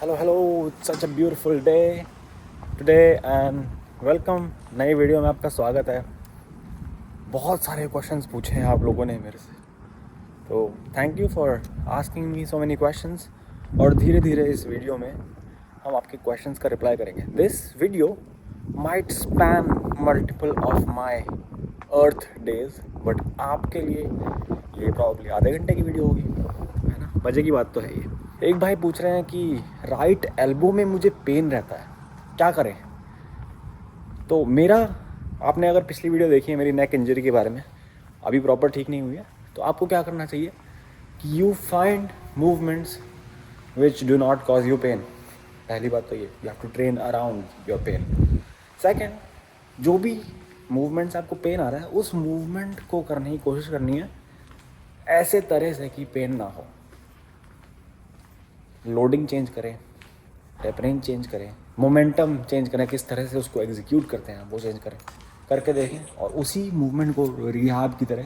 Hello such a beautiful day today and welcome. नई video में आपका स्वागत है। बहुत सारे क्वेश्चंस पूछे हैं आप लोगों ने मेरे से, तो thank you for asking me so many questions. और धीरे धीरे इस वीडियो में हम आपके क्वेश्चंस का रिप्लाई करेंगे। This video might span multiple of my earth days, but आपके लिए ये प्रॉब्ली आधे घंटे की वीडियो होगी, है ना। मज़े की बात तो है ये। एक भाई पूछ रहे हैं कि राइट एल्बो में मुझे पेन रहता है, क्या करें। तो मेरा, आपने अगर पिछली वीडियो देखी है मेरी नेक इंजरी के बारे में, अभी प्रॉपर ठीक नहीं हुई है, तो आपको क्या करना चाहिए कि you find movements which do not cause you pain. पहली बात तो ये, you have to train around your pain. Second, जो भी मूवमेंट्स आपको पेन आ रहा है उस मूवमेंट को करने की कोशिश करनी है ऐसे तरह से कि पेन ना हो। लोडिंग चेंज करें, टेपरिंग चेंज करें, मोमेंटम चेंज करें, किस तरह से उसको एग्जीक्यूट करते हैं वो चेंज करें, करके देखें और उसी मूवमेंट को रिहाब की तरह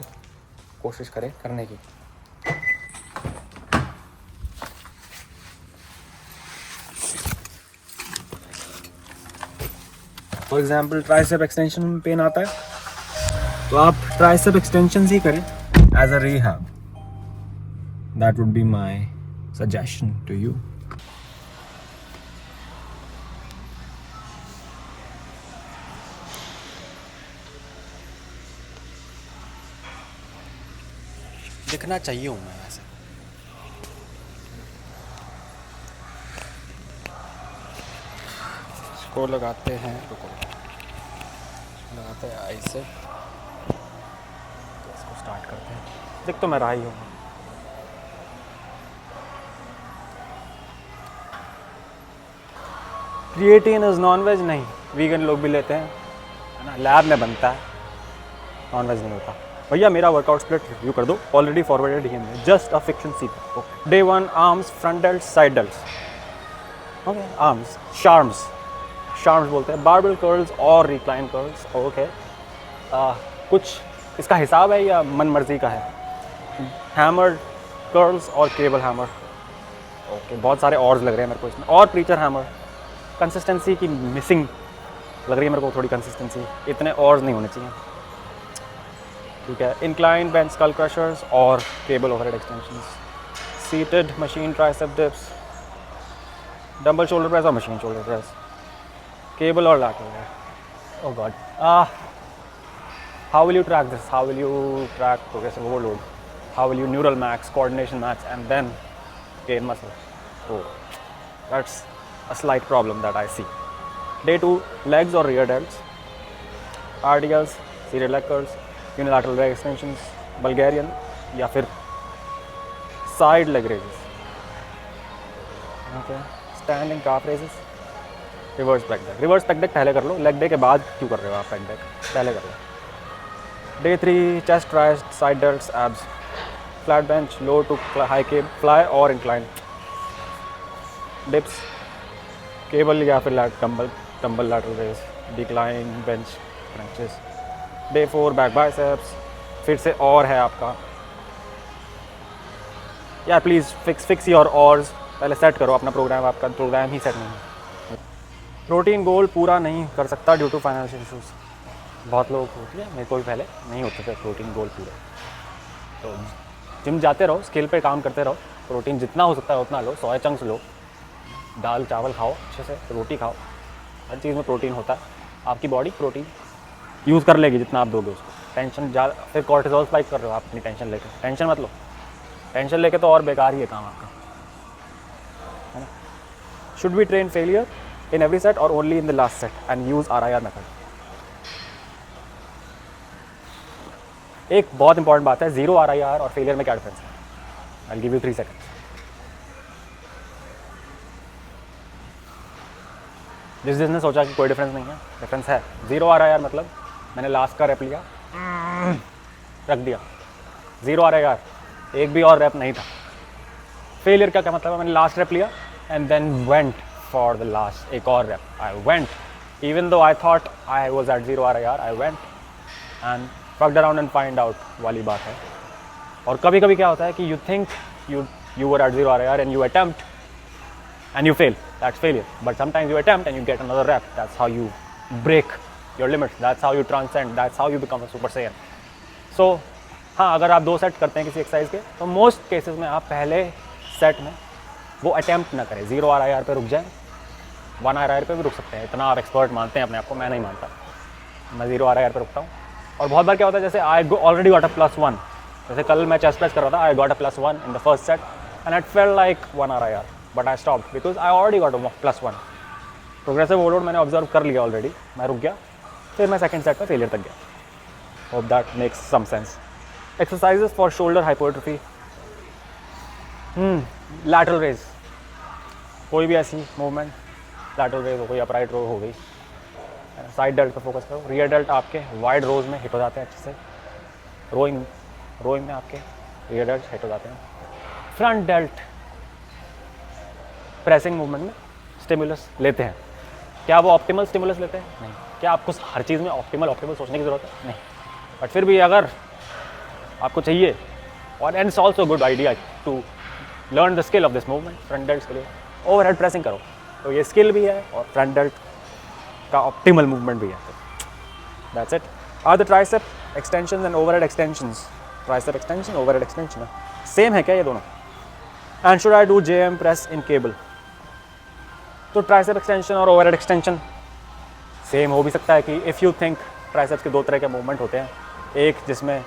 कोशिश करें करने की। फॉर एग्जाम्पल ट्राइसेप एक्सटेंशन में पेन आता है तो आप ट्राइसेप एक्सटेंशन ही करें as a rehab. That would be my suggestion to you. दिखना चाहिए हूँ मैं वैसे। इसको लगाते हैं, रुको, लगाते हैं ऐसे, तो इसको स्टार्ट करते हैं। देख तो मैं रहा ही हूँ। क्रिएटिन इज नॉन वेज नहीं, वीगन लोग भी लेते हैं, है ना, लैब में बनता है, नॉन वेज नहीं होता। भैया मेरा वर्कआउट स्प्लिट रिव्यू कर दो, ऑलरेडी फॉरवर्डेड ही है, just a fiction seat. Day 1 arms, front delt, side delts. Okay, arms शार्म्स बोलते हैं, बारबेल कर्ल्स और रिक्लाइन कर्ल्स। ओके, कुछ इसका हिसाब है या मन मर्जी का है? हैमर कर्ल्स और केबल हैमर। ओके, बहुत सारे ऑर्स लग रहे हैं मेरे को इसमें, और प्रीचर हैमर। कंसिस्टेंसी की मिसिंग लग रही है मेरे को, थोड़ी कंसिस्टेंसी, इतने ऑर्स नहीं होने चाहिए। ठीक है, इंक्लाइन बेंच स्कल क्रशर्स और cable overhead extensions, seated machine tricep dips, dumbbell shoulder press और मशीन शोल्डर प्रेस, केबल और lateral. Oh god, how will you track this? How will you track progressive overload? How will you neural max, coordination max and then gain muscle? So that's a slight problem that I see. Day 2 legs or rear delts, RDLs, serial leg curls, unilateral leg extensions, Bulgarian या फिर side leg raises. Okay, standing calf raises, reverse pec deck. Reverse pec deck पहले कर लो, leg day के बाद क्यों कर रहे हो आप pec deck? पहले कर लो. Day 3 chest tries, side delts, abs, flat bench, low to high cable, fly or incline, dips, cable या फिर dumbbell lateral raise, decline bench, crunches. Day 4 back biceps, फिर से और है आपका। या प्लीज़ फिक्स योर ऑर्स, पहले सेट करो अपना प्रोग्राम, आपका प्रोग्राम ही सेट नहीं है। प्रोटीन गोल पूरा नहीं कर सकता ड्यू टू फाइनेंशियल इशूज़। बहुत लोग होती है, मेरे को भी पहले नहीं होते थे प्रोटीन गोल पूरे। तो जिम जाते रहो, स्किल पे काम करते रहो, प्रोटीन जितना हो सकता है उतना लो, सोया चंक्स लो, दाल चावल खाओ अच्छे से, रोटी खाओ, हर चीज़ में प्रोटीन होता है। आपकी बॉडी प्रोटीन यूज़ कर लेगी जितना आप दोगे उसको। टेंशन ज़्यादा, फिर कॉर्टिसोल स्पाइक कर रहे हो आप अपनी टेंशन लेके, टेंशन मत लो, टेंशन लेके तो और बेकार ही है काम आपका, है ना। Should we train failure in every set और only in the last set and use RIR method? एक बहुत इंपॉर्टेंट बात है, 0 RIR और फेलियर में क्या डिफरेंस है? I will give you 3 seconds. जिसने सोचा कि कोई डिफरेंस नहीं है, डिफरेंस है। 0 RIR मतलब मैंने लास्ट का रैप लिया, रख दिया, 0 RIR, एक भी और रैप नहीं था। फेलियर का क्या मतलब है? मैंने लास्ट रैप लिया and then went for the last, एक और rep, I went even though I thought I was at 0 RIR, I went and fucked around and find out वाली बात है। और कभी कभी क्या होता है कि you think you were at 0 RIR and you attempt and you fail. that's failure. But sometimes you attempt and you get another rep. That's how you break your limits. That's how you transcend. That's how you become a super saiyan. So हाँ, अगर आप 2 set करते हैं किसी exercise के तो most cases में आप पहले सेट में वो अटैम्प्ट ना करें, 0 RIR पे रुक जाएं, 1 RIR पे भी रुक सकते हैं। इतना आप एक्सपर्ट मानते हैं अपने आप को, मैं नहीं मानता, मैं 0 RIR पे रुकता हूँ। और बहुत बार क्या होता है, जैसे आई ऑलरेडी गॉट अ +1, जैसे कल मैं चेस्ट प्रेस कर रहा था, I got a +1 in the first set and it felt like 1 RIR, but I stopped because I already got a +1। Progressive overload मैंने ऑब्जर्व कर लिया ऑलरेडी, मैं रुक गया, फिर मैं सेकंड सेट में फेलियर तक गया। Hope that makes some sense. Exercises for shoulder hypertrophy, lateral raise, कोई भी ऐसी मूवमेंट, लैटरल रेज हो गई, अपराइट रो हो गई, साइड डेल्ट पर फोकस करो। रियर डेल्ट आपके वाइड रोज में हिट हो जाते हैं अच्छे से, रोइंग में आपके रियर डेल्ट हिट हो जाते हैं। फ्रंट डेल्ट प्रेसिंग मूवमेंट में स्टिमुलस लेते हैं। क्या वो ऑप्टिमल स्टिमुलस लेते हैं? नहीं। क्या आपको हर चीज़ में ऑप्टिमल सोचने की ज़रूरत है? नहीं। बट फिर भी अगर आपको चाहिए, और and it's also good idea to learn the skill of this movement, front delt के लिए ओवरहेड प्रेसिंग करो, तो ये स्किल भी है और फ्रंट डेल्ट का ऑप्टिमल मूवमेंट भी है। That's it. Are the tricep extensions and overhead extensions, tricep extension, overhead extension same है क्या ये दोनों? And should I do JM press in cable? तो ट्राइसेप एक्सटेंशन और ओवरहेड एक्सटेंशन सेम हो भी सकता है कि इफ़ यू थिंक ट्राइसेप्स के 2 तरह के मूवमेंट होते हैं, एक जिसमें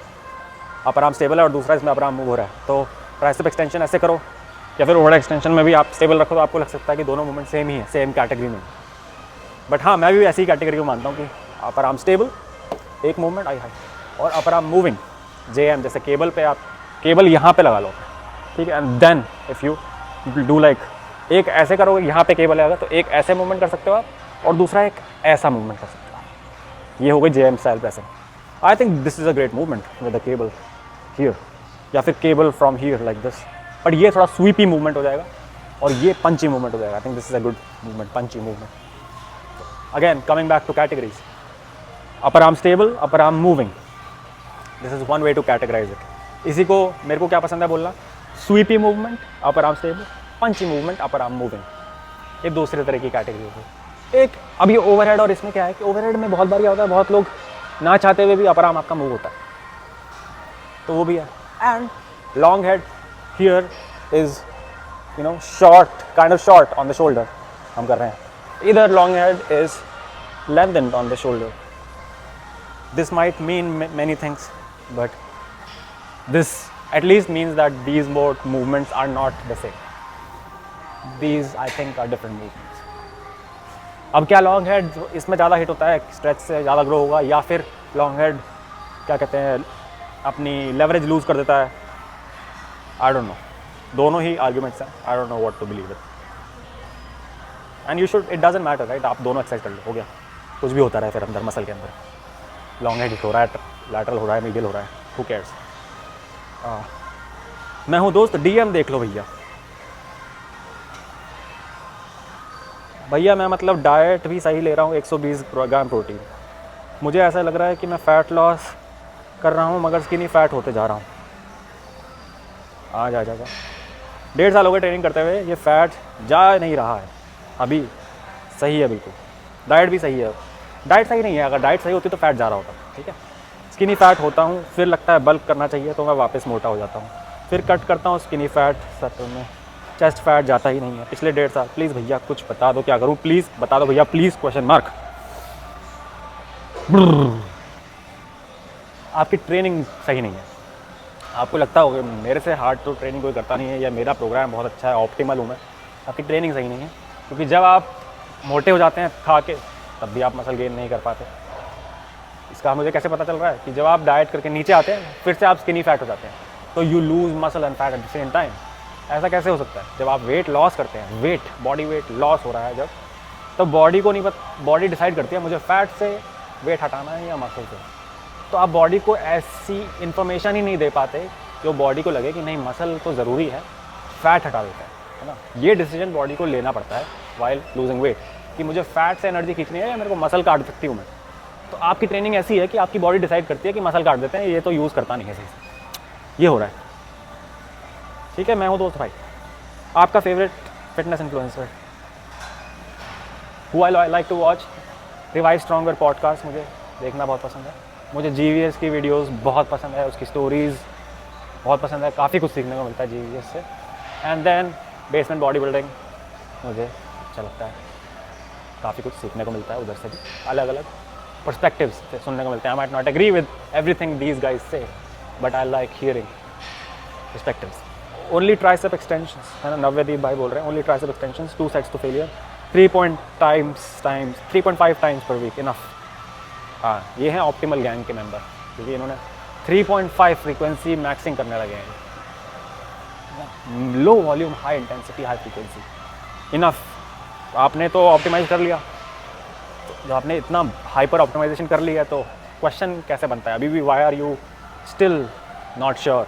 अपर आर्म स्टेबल है और दूसरा जिसमें अपर आर्म मूव हो रहा है, तो ट्राइसेप एक्सटेंशन ऐसे करो या फिर ओवरहेड एक्सटेंशन में भी आप स्टेबल रखो, तो आपको लग सकता है कि दोनों मूवमेंट सेम ही है, सेम कैटेगरी में। बट हाँ, मैं भी ऐसी कैटेगरी को मानता हूँ कि अपर आर्म स्टेबल एक मूवमेंट आई हाई और अपर आर्म मूविंग JM, जैसे केबल पे आप केबल यहाँ पे लगा लो, ठीक है, and then if you do like, एक ऐसे करोगे यहाँ पे केबल आएगा तो एक ऐसे मूवमेंट कर सकते हो आप, और दूसरा एक ऐसा मूवमेंट कर सकते हो आप। ये हो गई JM style pressing. I think this is a great movement with the cable here, या फिर cable from here like this. But ये थोड़ा स्वीपी मूवमेंट हो जाएगा और ये पंची मूवमेंट हो जाएगा। I think this is a good movement, punchy movement. Again coming back to categories, upper arm stable, upper arm moving, this is one way to categorize it. इसी को मेरे को क्या पसंद है बोलना, sweepy movement upper arm stable, punchy movement upper arm moving, ये दूसरे तरह की कैटेगरी होगी। एक अब ये ओवरहेड, और इसमें क्या है कि ओवरहेड में बहुत बार क्या होता है, बहुत लोग ना चाहते हुए भी अपर आर्म आपका मूव होता है, तो वो भी है। And long head here is short, kind of short on the shoulder हम कर रहे हैं, इधर long head is lengthened on the shoulder. This might mean many things, but this at least means that these both movements are not the same. These I think are different movements. अब क्या long head इसमें ज़्यादा hit होता है, stretch से ज़्यादा grow होगा, या फिर लॉन्ग हेड क्या कहते हैं अपनी लेवरेज लूज कर देता है? आई डोंट नो, दोनों ही आर्ग्यूमेंट्स हैं, I don't know what to believe it. And you should, it doesn't matter right, आप दोनों एक्सरसाइज कर लो, हो गया, कुछ भी होता रहे फिर अंदर मसल के अंदर, लॉन्ग हेड हिट हो रहा है, लैटरल हो रहा है, मीडियल हो रहा है, हु केयर्स। मैं हूँ दोस्त DM, देख लो भैया। भैया मैं मतलब डाइट भी सही ले रहा हूँ, 120 ग्राम प्रोटीन, मुझे ऐसा लग रहा है कि मैं फ़ैट लॉस कर रहा हूँ मगर स्किनी फ़ैट होते जा रहा हूँ। आ जा 1.5 साल हो गए ट्रेनिंग करते हुए, ये फ़ैट जा नहीं रहा है अभी, सही है बिल्कुल, डाइट भी सही है, डाइट सही नहीं है, अगर डाइट सही होती तो फ़ैट जा रहा होता, ठीक है। स्किनी फ़ैट होता हूँ, फिर लगता है बल्क करना चाहिए तो मैं वापस मोटा हो जाता हूँ, फिर कट करता हूँ स्किनी फ़ैट, सर्कल में चेस्ट फैट जाता ही नहीं है पिछले 1.5 साल। प्लीज़ भैया कुछ बता दो, क्या करूँ, प्लीज़ बता दो भैया, प्लीज़ क्वेश्चन मार्क। आपकी ट्रेनिंग सही नहीं है, आपको लगता होगा मेरे से हार्ड तो ट्रेनिंग कोई करता नहीं है, या मेरा प्रोग्राम बहुत अच्छा है, ऑप्टिमल हूँ मैं, आपकी ट्रेनिंग सही नहीं है, क्योंकि जब आप मोटे हो जाते हैं खा के तब भी आप मसल गेन नहीं कर पाते। इसका मुझे कैसे पता चल रहा है कि जब आप डाइट करके नीचे आते हैं फिर से आप स्किनी फैट हो जाते हैं, तो you lose muscle and fat at the same time. ऐसा कैसे हो सकता है? जब आप वेट लॉस करते हैं, वेट बॉडी वेट लॉस हो रहा है जब, तो बॉडी को नहीं पता, बॉडी डिसाइड करती है मुझे फैट से वेट हटाना है या मसल से, तो आप बॉडी को ऐसी इन्फॉर्मेशन ही नहीं दे पाते जो बॉडी को लगे कि नहीं मसल तो ज़रूरी है, फैट हटा देता है ना। ये डिसीजन बॉडी को लेना पड़ता है वाइल लूजिंग वेट, कि मुझे फैट से एनर्जी खींचनी है या मेरे को मसल काट सकती हूँ मैं। तो आपकी ट्रेनिंग ऐसी है कि आपकी बॉडी डिसाइड करती है कि मसल काट देते हैं, ये तो यूज़ करता नहीं है सही से, ये हो रहा है। ठीक है, मैं हूँ दोस्त भाई, आपका favourite fitness influencer. Who I like to watch, revive stronger podcast मुझे देखना बहुत पसंद है। मुझे GVS की वीडियोस बहुत पसंद है, उसकी स्टोरीज़ बहुत पसंद है, काफ़ी कुछ सीखने को मिलता है GVS से। And then basement body building मुझे अच्छा लगता है, काफ़ी कुछ सीखने को मिलता है उधर से भी, अलग अलग पर्सपेक्टिव्स से सुनने को मिलते हैं। I might not agree with everything these guys से, but I like hearing perspectives. Only tricep extensions, है ना, नव्यदीप भाई बोल रहे हैं, only tricep extensions 2 sets to failure 3.5 times per week enough. हाँ, ये हैं ऑप्टिमल गैंग के मेंबर, क्योंकि इन्होंने 3.5 फ्रीक्वेंसी मैक्सिंग करने लगे हैं। Low volume high intensity high frequency enough. आपने तो ऑप्टिमाइज कर लिया, तो जब आपने इतना हाइपर ऑप्टिमाइजेशन कर लिया तो क्वेश्चन कैसे बनता है अभी भी, why are you still not sure?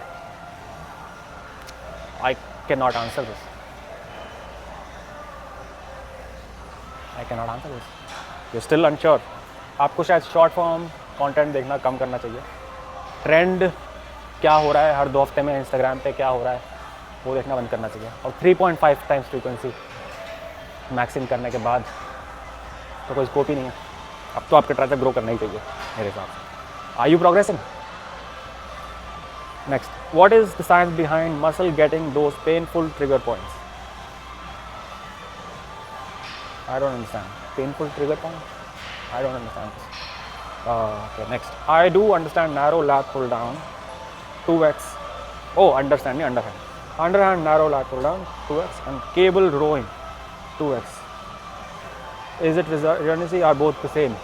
I can not answer this, I can not answer this, you still unsure. आपको शायद शॉर्ट फॉर्म कंटेंट देखना कम करना चाहिए। ट्रेंड क्या हो रहा है हर 2 हफ्ते में इंस्टाग्राम पे क्या हो रहा है वो देखना बंद करना चाहिए। और 3.5 टाइम्स फ्रीक्वेंसी मैक्सिंग करने के बाद तो कोई स्कोप ही नहीं है। अब तो आपके ट्राइसेप ग्रो करना ही चाहिए मेरे हिसाब से। Are you progressing? Next, what is the science behind muscle getting those painful trigger points? I don't understand painful trigger point, I don't understand this. Okay, next, I do understand narrow lat pull down 2x. Oh, understand, underhand. Underhand narrow lat pull down 2x and cable rowing 2x. Is it redundancy? Are both the same?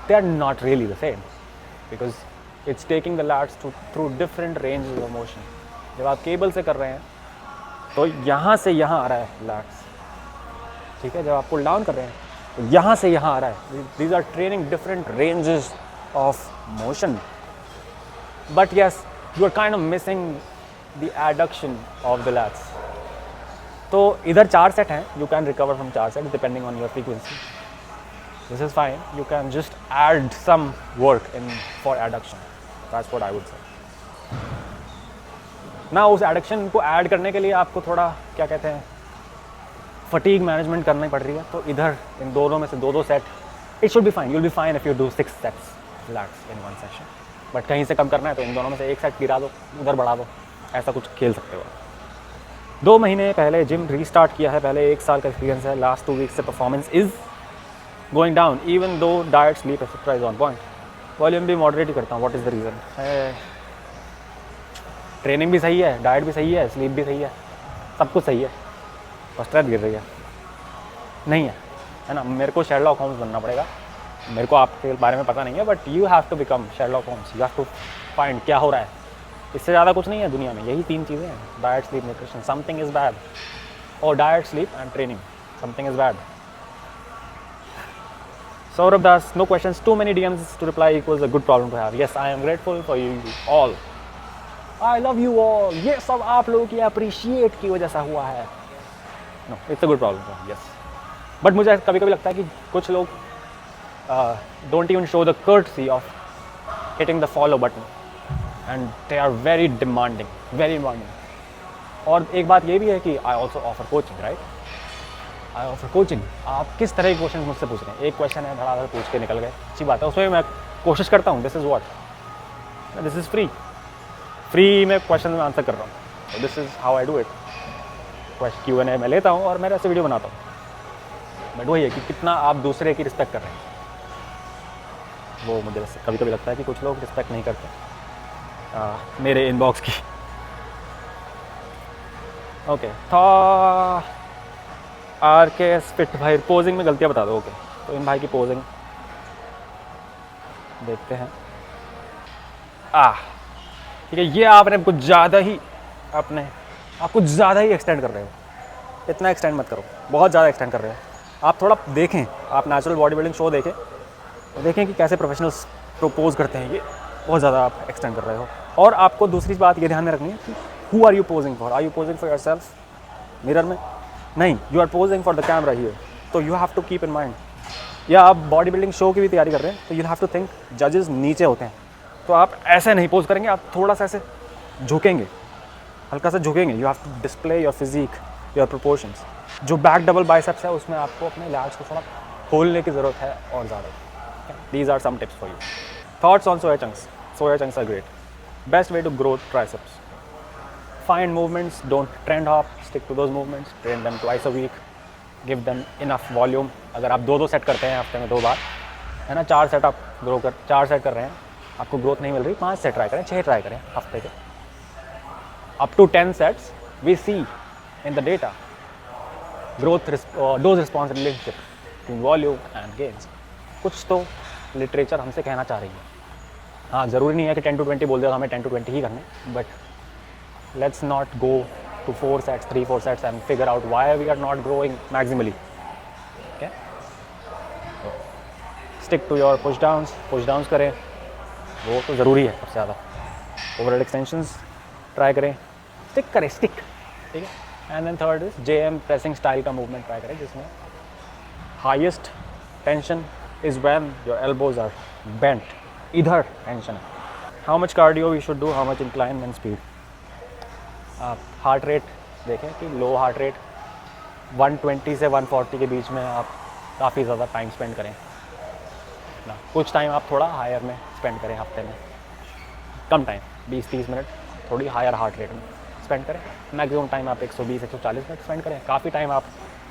They are not really the same because it's taking the lats through different ranges of motion. जब आप cable से कर रहे हैं तो यहाँ से यहाँ आ रहा है लैट्स, ठीक है। जब आप पुल डाउन कर रहे हैं तो यहाँ से यहाँ आ रहा है। These are training different ranges of motion, but yes you are kind of missing the adduction of the lats. तो इधर 4 सेट हैं, you can recover from 4 set depending on your frequency. This is fine, you can just add some work in for adduction, that's what I would say ना। उस addiction को add करने के लिए आपको थोड़ा क्या कहते हैं फटीग मैनेजमेंट करनी पड़ रही है। तो इधर इन दोनों में से 2-2 set, it should be fine, you'll be fine if you do 6 sets lats in 1 session. But कहीं से कम करना है तो इन दोनों में से 1 सेट गिरा दो, उधर बढ़ा दो, ऐसा कुछ खेल सकते हो। 2 महीने पहले जिम रीस्टार्ट किया है, पहले 1 साल का एक्सपीरियंस है। लास्ट 2 वीक्स से performance is going down even though diet sleep etcetera is on point. Volume भी मॉडरेट ही करता हूँ। What is the reason? Training भी सही है, डाइट भी सही है, स्लीप भी सही है, सब कुछ सही है, और स्ट्रेंथ गिर रही है नहीं है ना। मेरे को शेरलॉक होम्स बनना पड़ेगा। मेरे को आपके बारे में पता नहीं है, but you have to become Sherlock Holmes. You have to find क्या हो रहा है। इससे ज़्यादा कुछ नहीं है दुनिया में, यही 3 चीज़ें हैं, diet sleep nutrition. Something is bad, और diet sleep and training, something is bad. Saurabh Das, no questions, too many DMs to reply equals a good problem to have. Yes, I am grateful for you all. I love you all. ये सब आप लोगों की appreciate की वजह से हुआ है। No, it's a good problem to have, yes. But मुझे कभी कभी लगता है कि कुछ लोग don't even show the courtesy of hitting the follow button and they are very demanding, very demanding. और एक बात ये भी है कि I also offer coaching, right? I offer coaching. आप किस तरह के क्वेश्चन मुझसे पूछ रहे हैं? एक क्वेश्चन है धड़ाधड़ पूछ के निकल गए, अच्छी बात है, उसमें मैं कोशिश करता हूँ। This is what, this is free में क्वेश्चन में आंसर कर रहा हूँ। This is how I do it. Q&A मैं लेता हूँ और मैं ऐसे वीडियो बनाता हूँ। बट वही है कि कितना आप दूसरे की रिस्पेक्ट कर रहे हैं, वो मुझे कभी कभी लगता है कि कुछ लोग रिस्पेक्ट नहीं करते मेरे इनबॉक्स की। ओके, था RKS फिट भाई, पोजिंग में गलतियाँ बता दो। ओके, तो इन भाई की पोजिंग देखते हैं। ठीक है, ये आपने कुछ ज़्यादा ही आप कुछ ज़्यादा ही एक्सटेंड कर रहे हो। इतना एक्सटेंड मत करो, बहुत ज़्यादा एक्सटेंड कर रहे हो। आप थोड़ा देखें, आप नेचुरल बॉडी बिल्डिंग शो देखें, देखें कि कैसे प्रोफेशनल्स प्रपोज करते हैं। ये बहुत ज़्यादा आप एक्सटेंड कर रहे हो। और आपको दूसरी बात ये ध्यान में रखनी है कि who are you posing for? Are you posing for yourself mirror में? नहीं, you are posing for the camera here. तो you have to keep in mind, या आप बॉडी बिल्डिंग शो की भी तैयारी कर रहे हैं तो यू हैव टू थिंक जजेस नीचे होते हैं, तो आप ऐसे नहीं पोज करेंगे, आप थोड़ा सा ऐसे झुकेंगे, हल्का सा झुकेंगे, you have to display your physique, your proportions. जो बैक डबल बाइसेप्स है उसमें आपको अपने लैट्स को थोड़ा खोलने की ज़रूरत है और ज़्यादा। These are some tips for you. Thoughts on soya chunks. Soya chunks are great, best way to grow triceps. Find movements, don't trend hop, stick to those movements, train them twice a week, give them enough volume. अगर आप 2-2 set करते हैं हफ्ते में 2 बार, है ना, 4 set आप 4 set कर रहे हैं, आपको ग्रोथ नहीं मिल रही, 5 सेट ट्राई करें, 6 ट्राई करें हफ्ते के। Up to 10 sets we see in the data growth dose response relationship between volume and gains. कुछ तो लिटरेचर हमसे कहना चाह रही है। हाँ, ज़रूरी नहीं है कि 10 to 20 बोल दिया तो हमें 10 to 20 ही करने, but let's not go to 4 sets 3-4 sets and figure out why we are not growing maximally. Okay, stick to your push downs करें, वो तो ज़रूरी है सबसे ज़्यादा। ओवरहेड एक्सटेंशंस ट्राई करें, स्टिक, ठीक है। And then third is JM pressing style का मूवमेंट ट्राई करें, जिसमें highest tension is when your elbows are bent, इधर टेंशन है। How much cardio we should do, how much incline and speed. आप heart rate देखें कि लो heart rate 120 से 140 के बीच में आप काफ़ी ज़्यादा टाइम स्पेंड करें ना। कुछ टाइम आप थोड़ा हायर में स्पेंड करें हफ्ते में, कम टाइम 20-30 मिनट थोड़ी हायर हार्ट रेट में स्पेंड करें। मैक्सिमम टाइम आप 120-140 मिनट स्पेंड करें। काफ़ी टाइम आप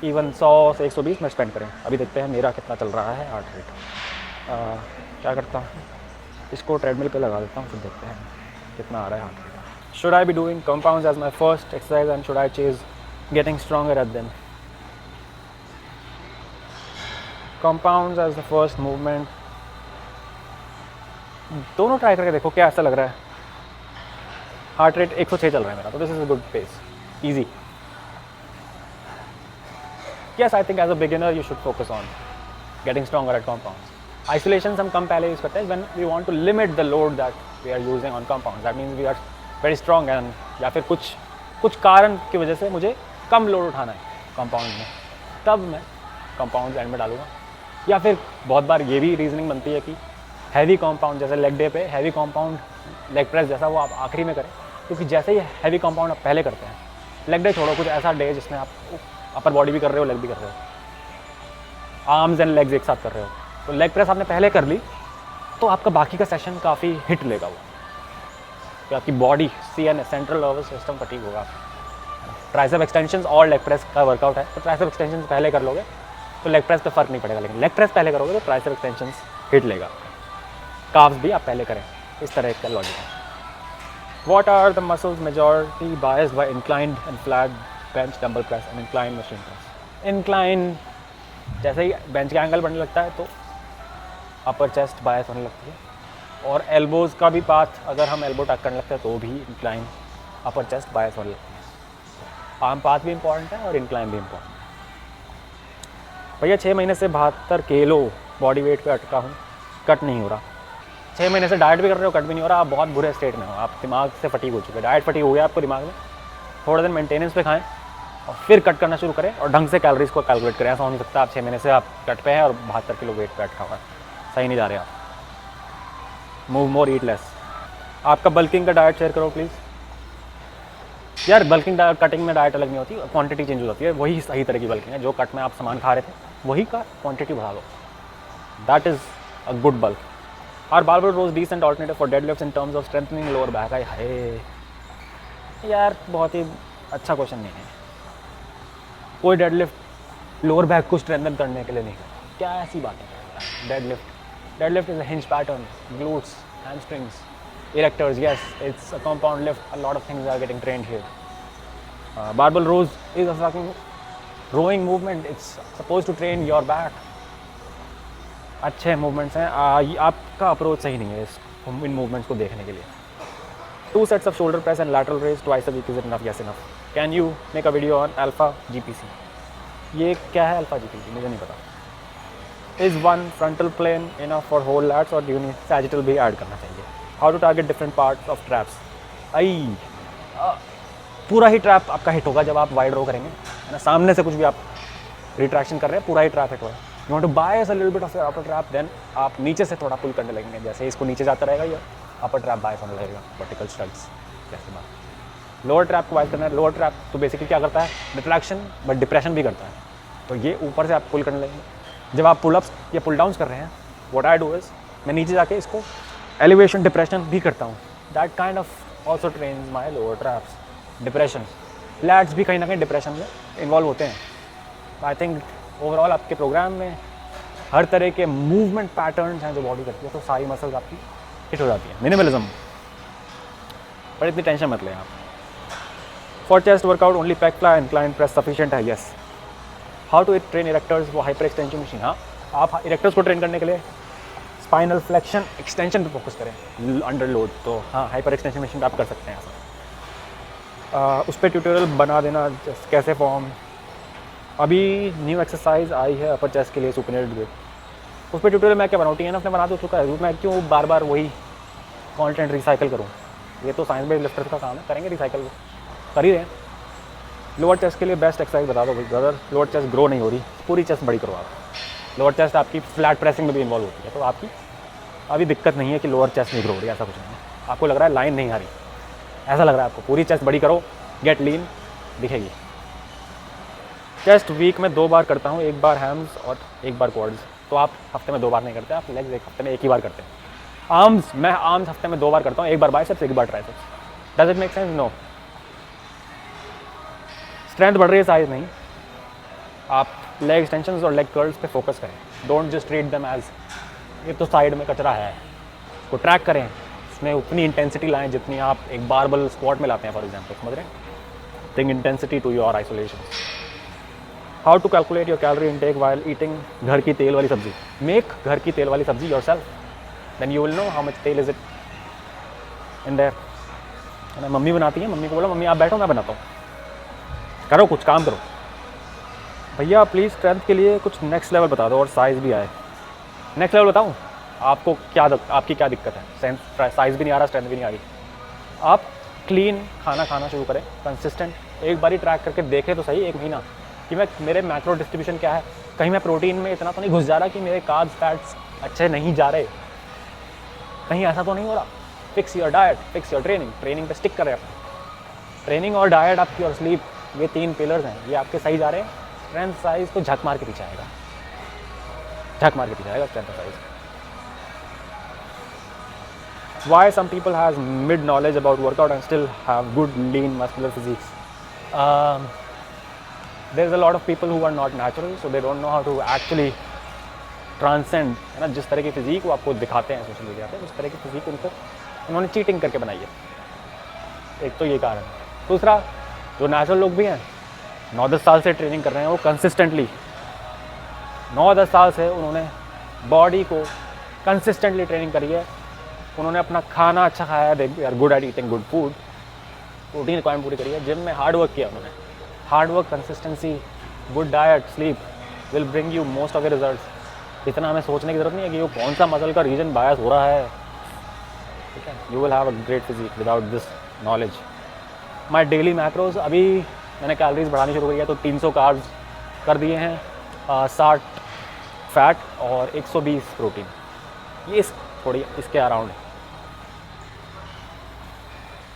इवन 100 से 120 मिनट स्पेंड करें। अभी देखते हैं मेरा कितना चल रहा है हार्ट रेट। क्या करता हूँ, इसको ट्रेडमिल पे लगा देता हूँ, फिर देखते हैं कितना आ रहा है heart rate. Should I be doing compounds as my first exercise and should I chase getting stronger at them. Compounds as the first movement, दोनों ट्राई करके देखो क्या ऐसा लग रहा है। हार्ट रेट 106 चल रहा है मेरा, तो this is a good pace, easy. Yes, I think as a beginner you should focus on getting stronger at compounds. Isolation हम कम पहले यूज़ करते हैं when we want to limit the load that we are using on compounds. That means we are very strong and या फिर कुछ कारण की वजह से मुझे कम लोड उठाना है compound में, तब मैं compounds एंड में डालूँगा। या फिर बहुत बार ये भी रीजनिंग बनती है कि हैवी कंपाउंड जैसे लेग डे पे हैवी कंपाउंड लेग प्रेस जैसा वो आप आखिरी में करें, क्योंकि जैसे ही हैवी कंपाउंड आप पहले करते हैं, लेग डे छोड़ो, कुछ ऐसा डे जिसमें आप अपर बॉडी भी कर रहे हो, लेग भी कर रहे हो, आर्म्स एंड लेग्स एक साथ कर रहे हो, तो लेग प्रेस आपने पहले कर ली तो आपका बाकी का सेशन काफ़ी हिट लेगा वो, तो आपकी body CNS central nervous system fatigue होगा। ट्राइसेप एक्सटेंशंस और लेग प्रेस का वर्कआउट है, तो ट्राइसेप एक्सटेंशंस पहले कर लोगे तो लेग प्रेस पे फ़र्क नहीं पड़ेगा, लेकिन लेग प्रेस पहले करोगे तो ट्राइसेप एक्सटेंशंस हिट लेगा। काफ्स भी आप पहले करें, इस तरह का लॉजिक है। What are the muscles majority biased by inclined and flat bench, dumbbell press and inclined machine press? Incline जैसे ही बेंच का एंगल बढ़ने लगता है तो अपर चेस्ट बायस होने लगती है, और एल्बोज़ का भी पाथ अगर हम एल्बो टक करने लगते हैं तो भी इंक्लाइन अपर चेस्ट बायस होने लगती है। आर्म पाथ भी इंपॉर्टेंट है और इंक्लाइन भी इंपॉर्टेंट है। भैया 6 महीने से 72 किलो बॉडी वेट पे अटका हूँ, कट नहीं हो रहा। 6 महीने से डाइट भी कर रहे हो, कट भी नहीं हो रहा, आप बहुत बुरे स्टेट में हो, आप दिमाग से फटीग हो चुके, डाइट फटीग हो गया आपको दिमाग में। थोड़ा दिन मेंटेनेंस पे खाएं और फिर कट करना शुरू करें और ढंग से कैलोरीज को कैलकुलेट करें। ऐसा हो नहीं सकता आप 6 महीने से आप कट पे हैं और 72 किलो वेट पे अटका हुआ है, सही नहीं जा रहे आप। Move more, eat less. आपका बल्किंग का डाइट शेयर करो प्लीज़ यार। बल्किंग कटिंग में डाइट अलग नहीं होती, क्वांटिटी चेंज हो जाती है, वही सही तरह की बल्किंग है। जो कट में आप सामान खा रहे थे वही का क्वांटिटी बढ़ा लो, that is a good bulk. Are barbell rows decent alternative for deadlifts in terms of strengthening lower back? हाय यार, बहुत ही अच्छा क्वेश्चन नहीं है। कोई डेडलिफ्ट लोअर बैक को स्ट्रेंथन करने के लिए नहीं करता, क्या ऐसी बात है। Deadlift is a hinge pattern, glutes, hamstrings, erectors, yes, it's a compound lift, a lot of things are getting trained here. Barbell rows is a fucking rowing movement, it's supposed to train your back. अच्छे movements हैं, आपका approach सही नहीं है इन movements को देखने के लिए। 2 sets of shoulder press and lateral raise twice a week, is it enough? Yes, enough. Can you make a video on alpha GPC? ये क्या है अल्फा GPC, मुझे नहीं पता। Is one frontal plane enough for whole lats or do you need sagittal भी add करना चाहिए? How to target different parts of traps? पूरा ही ट्रैप आपका हिट होगा जब आप वाइड रो करेंगे, है ना। सामने से कुछ भी आप रिट्रैक्शन कर रहे हैं, पूरा ही ट्रैप हिट होगा। You want to bias a little bit of your upper trap, then आप नीचे से थोड़ा पुल करने लगेंगे, जैसे इसको नीचे जाता रहेगा या अपर ट्रैप बायस होने लगेगा, वर्टिकल स्ट्रक्स जैसे बात। लोअर ट्रैप को वाइज करना है। लोअर ट्रैप तो बेसिकली क्या करता है, रिट्रैक्शन बट डिप्रेशन भी करता है। तो ये ऊपर से आप पुल करने लगेंगे। जब आप पुलअप्स या पुल डाउन्स कर रहे हैं, व्हाट आई डू इज, मैं नीचे जाके इसको एलिवेशन डिप्रेशन भी करता हूँ। That kind of also trains my lower traps. Depression, lats भी कहीं ना कहीं डिप्रेशन में इन्वॉल्व होते हैं। आई थिंक ओवरऑल आपके प्रोग्राम में हर तरह के मूवमेंट पैटर्न्स हैं जो बॉडी करती है, तो सारी मसल्स आपकी हिट हो जाती है। मिनिमलिज्म, पर इतनी टेंशन मत लें आप। For chest workout only pack fly incline press sufficient है, यस। हाउ टू ट्रेन इरेक्टर्स, वो हाइपर एक्सटेंशन मशीन। हाँ, आप इरेक्टर्स को ट्रेन करने के लिए स्पाइनल फ्लेक्शन एक्सटेंशन पे फोकस करें अंडर लोड, तो हाँ हाइपर एक्सटेंशन मशीन आप कर सकते हैं ऐसा। उस पर ट्यूटोरियल बना देना, कैसे फॉर्म। अभी न्यू एक्सरसाइज आई है अपर चेस्ट के लिए, सुपरनेट ग्रिप। उस पर ट्यूटोरियल मैं क्या बनाऊँ, TNF ने बना तो चुका है, मैं क्यों बार बार वही कंटेंट रिसाइकिल करूँ। ये तो साइंस बेस्ड लिफ्टर्स का काम है, करेंगे रिसाइकिल, कर ही रहे हैं। लोअर चेस्ट के लिए बेस्ट एक्सरसाइज बता दो भाई ब्रदर। लोअर चेस्ट ग्रो नहीं हो रही, पूरी चेस्ट बड़ी करो आप। लोअर चेस्ट आपकी फ्लैट प्रेसिंग में भी इन्वॉल्व होती है, तो आपकी अभी दिक्कत नहीं है कि लोअर चेस्ट नहीं ग्रो हो रही, ऐसा कुछ नहीं है। आपको लग रहा है लाइन नहीं आ रही, ऐसा लग रहा है आपको, पूरी चेस्ट बड़ी करो, गेट लीन, दिखेगी। चेस्ट वीक में 2 बार करता हूँ, 1 बार हैम्स और 1 बार क्वाड्स। तो आप हफ्ते में 2 बार नहीं करते, आप लेग्स एक हफ्ते में 1 ही बार करते हैं। आर्म्स, मैं आर्म्स हफ्ते में 2 बार करता हूँ, 1 बार बाइसेप्स, 1 बार triceps. Does it make sense? No. Strength बढ़ रही है, साइज नहीं। आप लेग एक्सटेंशंस और लेग कर्ल्स पे फोकस करें, don't just treat them as ये तो साइड में कचरा है। उसको ट्रैक करें, उसमें उतनी इंटेंसिटी लाएं जितनी आप एक बारबल स्क्वाट में लाते हैं फॉर एग्जाम्पल, समझ रहे हैं। Bring intensity to your isolation. How to calculate your calorie intake while eating घर की तेल वाली सब्जी। मेक घर की तेल वाली सब्जी yourself, then you will know how much tel is it in there. Mummy बनाती है, मम्मी को बोला मम्मी आप बैठो मैं बनाता हूँ, करो कुछ काम करो। भैया प्लीज़ स्ट्रेंथ के लिए कुछ नेक्स्ट लेवल बता दो और साइज़ भी आए। नेक्स्ट लेवल बताऊँ आपको, आपकी क्या दिक्कत है? साइज़ भी नहीं आ रहा, स्ट्रेंथ भी नहीं आ रही। आप क्लीन खाना खाना शुरू करें, कंसिस्टेंट। एक बार ही ट्रैक करके देखें तो सही, 1 महीना, कि मेरे मैक्रो डिस्ट्रीब्यूशन क्या है। कहीं मैं प्रोटीन में इतना तो नहीं घुस जा रहा कि मेरे कार्ब्स फैट्स अच्छे नहीं जा रहे, कहीं ऐसा तो नहीं हो रहा। Fix your diet, fix your training, training पे स्टिक करें अपना। ट्रेनिंग और डाइट आपकी और स्लीप, ये 3 पिलर्स हैं, ये आपके सही जा रहे हैं। स्ट्रेंथ साइज तो झक मार के पीछे आएगा, झक मार के पीछे आएगा strength size. Why some people has mid knowledge about workout and still have good lean muscular physiques? There's a lot of people who are not natural, so they don't know how to actually transcend, है ना। जिस तरह की physique वो आपको दिखाते हैं social media पे, उस तरह की फिजिक उन्होंने चीटिंग करके बनाई है। एक तो ये कारण है। दूसरा, जो नेचुरल लोग भी हैं, 9-10 साल से ट्रेनिंग कर रहे हैं, वो कंसिस्टेंटली 9-10 साल से उन्होंने बॉडी को कंसिस्टेंटली ट्रेनिंग करी है। उन्होंने अपना खाना अच्छा खाया है, they are good at eating good food, protein requirement पूरी करी है, जिम में हार्ड वर्क किया उन्होंने। Hard work, consistency, good diet, sleep will bring you most of the results. इतना हमें सोचने की जरूरत नहीं है कि वो कौन सा मसल का रीजन बायस हो रहा है, ठीक है। You will have a great physique without this knowledge. My daily macros, अभी मैंने कैलोरीज बढ़ानी शुरू करी है, तो 300 कार्ब्स कर दिए हैं, 60 फैट और 120 प्रोटीन, ये थोड़ी इसके अराउंड है।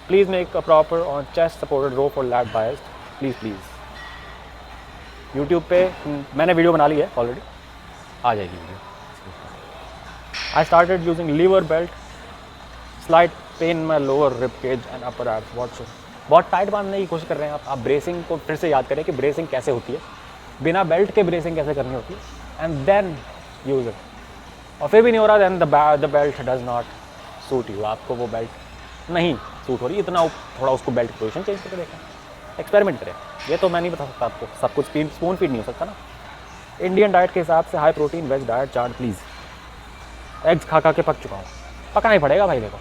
Please make a proper on chest supported row for lat biased, please. YouTube पे मैंने वीडियो बना ली है ऑलरेडी, आ जाएगी video. I started using lever belt, slight pain my lower rib cage and upper abs, what show. बहुत tight बांधने की कोशिश कर रहे हैं आप ब्रेसिंग को फिर से याद करें कि ब्रेसिंग कैसे होती है, बिना बेल्ट के ब्रेसिंग कैसे करनी होती है, एंड देन यूज इट। और फिर भी नहीं हो रहा, then the belt does not suit you, आपको वो बेल्ट नहीं सूट हो रही, इतना थोड़ा उसको बेल्ट पोजीशन चेंज करके देखें, एक्सपेरिमेंट करें। ये तो मैं नहीं बता सकता आपको, सब कुछ स्पून फीड नहीं हो सकता ना। इंडियन डाइट के हिसाब से high protein veg diet chart please. Eggs खा के पक चुका हूँ, पकाना ही पड़ेगा भाई, देखो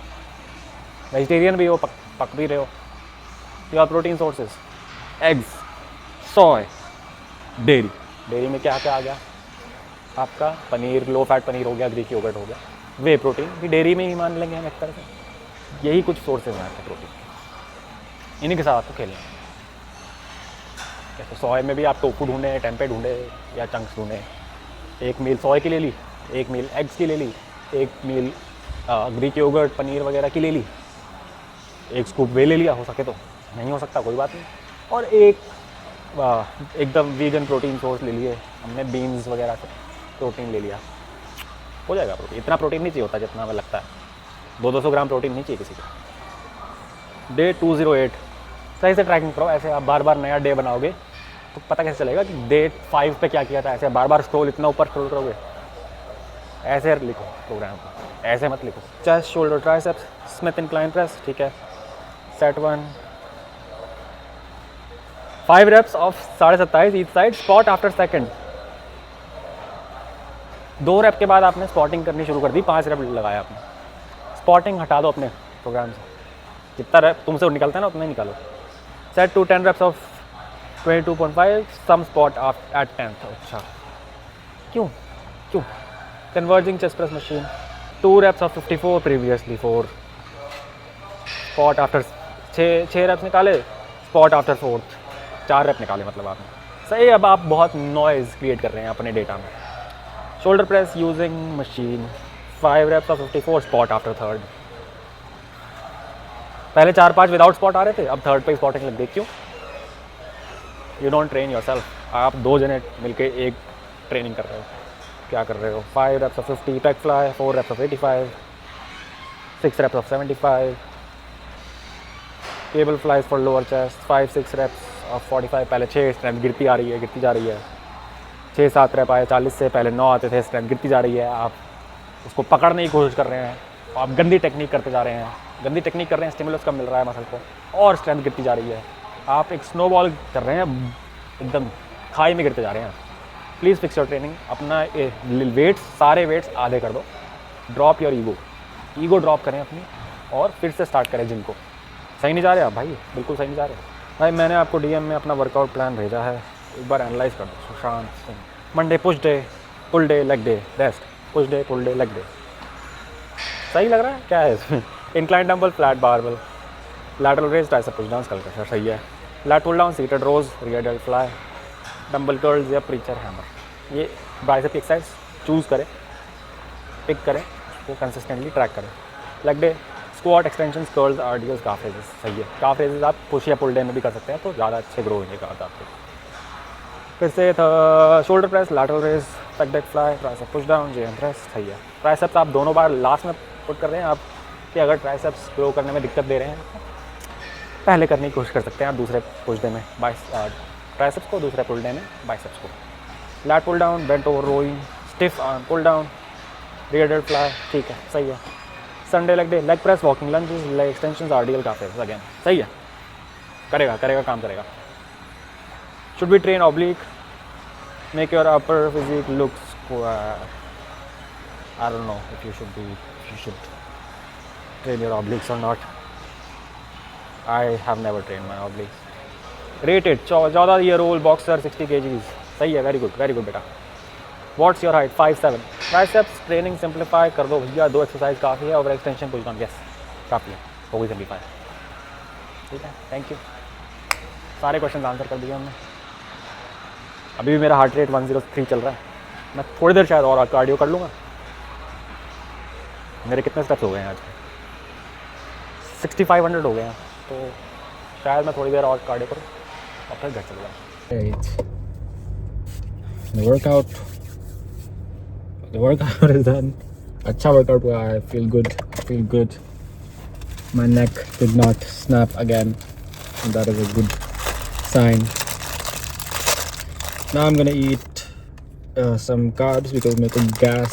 वेजिटेरियन भी हो, पक भी रहे हो। Your protein sources, eggs, soy, dairy में क्या क्या आ गया आपका, पनीर, लो फैट पनीर हो गया, ग्रीक योगर्ट हो गया, वे प्रोटीन भी डेयरी में ही मान लेंगे हम एक तरह से। यही कुछ सोर्सेज हैं आपके प्रोटीन, इन्हीं के साथ आपको खेलना है। जैसे सोय में भी आप टोफू ढूंढे, टेम्पे ढूंढे या चंक्स ढूंढे, एक मील सोय की ले ली, एक मील एग्स की ले ली, एक मील ग्रीक योगर्ट पनीर वगैरह की ले ली, एक स्कूप वे ले लिया हो सके तो, नहीं हो सकता कोई बात नहीं। और एक एकदम वीगन प्रोटीन सोर्स ले लिए हमने, बीन्स वगैरह से प्रोटीन ले लिया, हो जाएगा प्रोटीन। इतना प्रोटीन नहीं चाहिए होता जितना हमें लगता है, 200 ग्राम प्रोटीन नहीं चाहिए किसी को। डे 208 सही से ट्रैकिंग करो। ऐसे आप बार बार नया डे बनाओगे तो पता कैसे चलेगा कि डे 5 पे क्या किया था। ऐसे बार बार स्क्रॉल, इतना ऊपर स्क्रॉल करोगे, ऐसे लिखो प्रोग्राम को, ऐसे मत लिखो। Chest, shoulder, triceps, Smith incline press, ठीक है। Set 1, 5 reps of 27.5 each side, spot after second. 2 rape के बाद आपने स्पॉटिंग करनी शुरू कर दी, 5 रेप लगाया आपने। स्पॉटिंग हटा दो अपने प्रोग्राम से, जितना रेप तुमसे निकलता है ना उतना ही निकालो। Set two 10 reps of 22.5, some spot at 10th। अच्छा क्यों क्यों? Converging chest press machine, 2 reps of 54 previously 4, spot after 6 reps निकाले, स्पॉट आफ्टर 4th, 4 रेप निकाले मतलब आपने। सही। अब आप बहुत नॉइज़ क्रिएट कर रहे हैं अपने डेटा में। Shoulder press using machine, 5 reps of 54, spot after 3rd। पहले 4-5 विदाउट स्पॉट आ रहे थे, अब 3rd पे स्पॉटिंग लग गई। क्यों? You don't train yourself. आप 2 जने मिलके एक ट्रेनिंग कर रहे हो, क्या कर रहे हो? 5 reps of 50 pack fly, 4 reps of 85, 6 reps of 75 cable flies for lower chest, 5-6 reps of 45। पहले 6, स्ट्रेंथ गिरती आ रही है, गिरती जा रही है। 6-7 रेप आए 40 से, पहले 9 आते थे, स्ट्रेंथ गिरती जा रही है। आप उसको पकड़ने की कोशिश कर रहे हैं, आप गंदी टेक्निक करते जा रहे हैं, गंदी टेक्निक कर रहे हैं, स्टिमुलस कम मिल रहा है मसल को और स्ट्रेंथ गिरती जा रही है। आप एक स्नोबॉल कर रहे हैं, एकदम खाई में गिरते जा रहे हैं। Please fix your training. अपना वेट्स, सारे वेट्स आधे कर दो। ड्रॉप योर ईगो ड्रॉप करें अपनी, और फिर से स्टार्ट करें जिम को। सही नहीं जा रहे आप भाई, बिल्कुल सही नहीं जा रहे भाई। मैंने आपको डीएम में अपना वर्कआउट प्लान भेजा है, एक बार एनालाइज कर दो। Sushant Singh, Monday push day, pull day, leg day, rest, push day, pull day, leg day. सही लग रहा है? क्या है इसमें? Incline dumbbell, flat barbell, lateral raise, tricep push down, skull crusher. सही है। Lat pull down, seated rows, rear delt fly, dumbbell curls या प्रीचर हैमर। ये बाइसेप की एक्सरसाइज चूज़ करें, पिक करें, उसको कंसिस्टेंटली ट्रैक करें। Leg day, squat, extension, curls, आरडीएल्स, काफ raises. सही है। काफ रेजेस आप पुश या पुल डे में भी कर सकते हैं, तो ज़्यादा अच्छे ग्रो होंगे काफ आपके। फिर से shoulder press, lateral raise, pec deck fly, tricep push down, JM press. सही है। ट्राइसेप्स आप दोनों बार लास्ट में पुट कर रहे हैं। आप कि अगर ट्राइसेप्स ग्रो करने में दिक्कत दे रहे हैं, पहले करने की कोशिश कर सकते हैं आप दूसरे पुश डे में ट्राइसेप्स को, दूसरे पुल डे में बाइसेप्स को। Lat pull down, bent over rowing, stiff arm pull down, rear delt fly. ठीक है, सही है। Sunday leg day, leg press, walking lunges, leg extensions, RDL, calf raises. Again सही है। करेगा काम करेगा। Should be train oblique, make your upper physique look square. I don't know if you should train your obliques or not. I have never trained my obliques. Rated 14-year-old boxer, 60 kgs. सही है, very good बेटा। What's your height? 5'7". Triceps training simplify कर दो भैया, 2 exercise काफ़ी है। Over extension push down, yes काफ़ी है, हो गई सिम्प्लीफाई। ठीक है, थैंक यू। सारे क्वेश्चन आंसर कर दिए हमने। अभी भी मेरा हार्ट रेट 103 चल रहा है। मैं थोड़ी देर शायद और कार्डियो कर लूँगा। मेरे कितने स्टेप्स हो गए हैं आज? 6500 हो गए हैं, तो शायद मैं थोड़ी देर और कार्डियो करूँ और फिर घर चले जाऊँ। The workout is done. अच्छा वर्कआउट हुआ है। feel good. My neck did not snap again. That is a good sign. Now I'm gonna eat some carbs because मेरे को गैस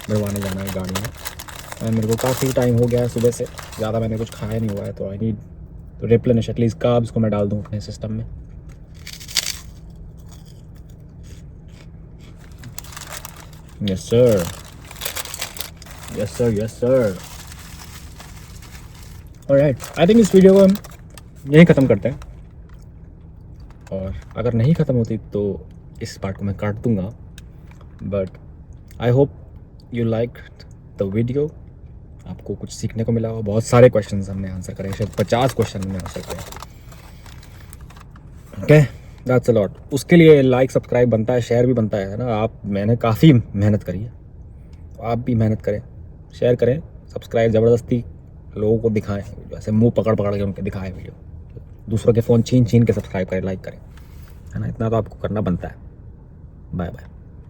भरवाने जाना है गाड़ी में। मेरे को काफ़ी टाइम हो गया है सुबह से, ज़्यादा मैंने कुछ खाया नहीं हुआ है, तो I need to replenish at least carbs को मैं डाल दूँ अपने सिस्टम में। Yes sir. Alright, I think इस वीडियो को हम यहीं ख़त्म करते हैं, और अगर नहीं ख़त्म होती तो इस पार्ट को मैं काट दूँगा। But I hope you like the video. आपको कुछ सीखने को मिला हो। बहुत सारे क्वेश्चंस हमने आंसर करे, शायद 50 क्वेश्चन हमने आंसर करे। Okay, that's a lot. उसके लिए लाइक, सब्सक्राइब बनता है, शेयर भी बनता है ना। मैंने काफ़ी मेहनत करी है, तो आप भी मेहनत करें, शेयर करें, सब्सक्राइब ज़बरदस्ती लोगों को दिखाएं, जैसे मुंह पकड़ के उनके दिखाएं वीडियो। दूसरों के फ़ोन छीन छीन के सब्सक्राइब करें, लाइक करें, है ना, इतना तो आपको करना बनता है। Bye bye.